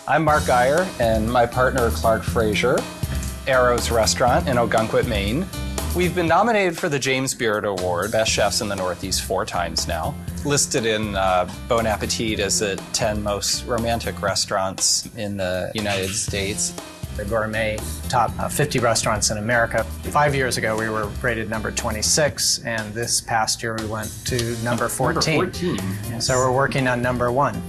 I'm Mark Geyer, and my partner Clark Frazier, Arrow's Restaurant in Ogunquit, Maine. We've been nominated for the James Beard Award, Best Chefs in the Northeast 4 times now. Listed in Bon Appetit as the 10 most romantic restaurants in the United States. The gourmet top 50 restaurants in America. 5 years ago we were rated number 26, and this past year we went to number 14. Number 14. Yes. So we're working on number 1.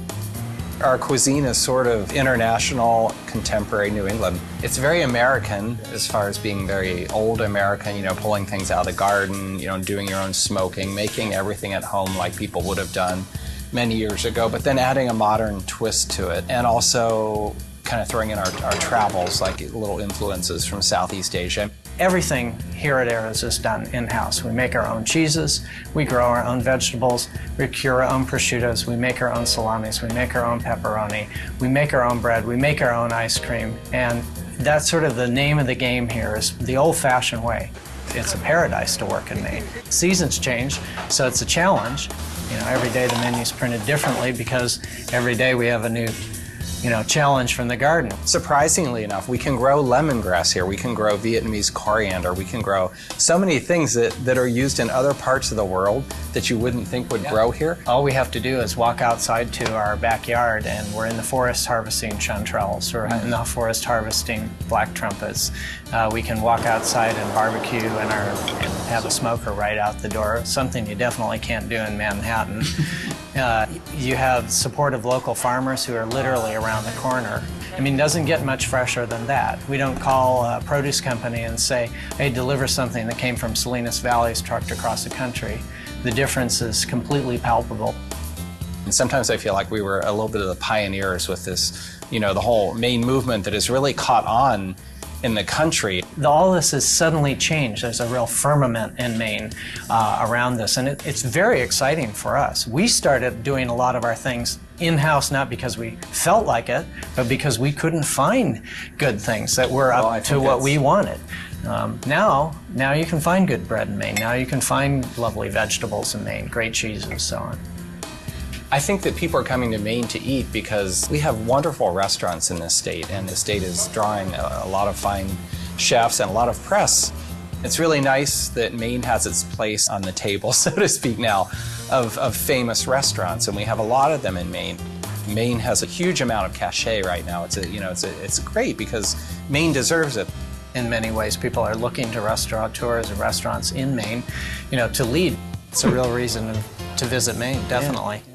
Our cuisine is sort of international, contemporary New England. It's very American as far as being very old American, pulling things out of the garden, doing your own smoking, making everything at home like people would have done many years ago, but then adding a modern twist to it, and also kind of throwing in our travels, like little influences from Southeast Asia. Everything here at Arrow's is done in-house. We make our own cheeses, we grow our own vegetables, we cure our own prosciuttos, we make our own salamis, we make our own pepperoni, we make our own bread, we make our own ice cream, and that's sort of the name of the game here, is the old-fashioned way. It's a paradise to work in Maine. Seasons change, so it's a challenge. Every day the menu's printed differently because every day we have a new challenge from the garden. Surprisingly enough, we can grow lemongrass here, we can grow Vietnamese coriander, we can grow so many things that are used in other parts of the world that you wouldn't think would grow here. All we have to do is walk outside to our backyard, and we're in the forest harvesting chanterelles, we're in the forest harvesting black trumpets. We can walk outside and barbecue and have a smoker right out the door, something you definitely can't do in Manhattan. You have supportive local farmers who are literally around the corner. It doesn't get much fresher than that. We don't call a produce company and say, hey, deliver something that came from Salinas Valley's trucked across the country. The difference is completely palpable. And sometimes I feel like we were a little bit of the pioneers with this, the whole Maine movement that has really caught on in the country. All this has suddenly changed. There's a real firmament in Maine around this, and it's very exciting for us. We started doing a lot of our things in-house, not because we felt like it, but because we couldn't find good things that were up to what we wanted. Now you can find good bread in Maine. Now you can find lovely vegetables in Maine, great cheese and so on. I think that people are coming to Maine to eat because we have wonderful restaurants in this state, and the state is drawing a lot of fine chefs and a lot of press. It's really nice that Maine has its place on the table, so to speak now, of famous restaurants, and we have a lot of them in Maine. Maine has a huge amount of cachet right now. It's great because Maine deserves it. In many ways, people are looking to restaurateurs and restaurants in Maine, to lead. It's a real reason to visit Maine, definitely. Yeah.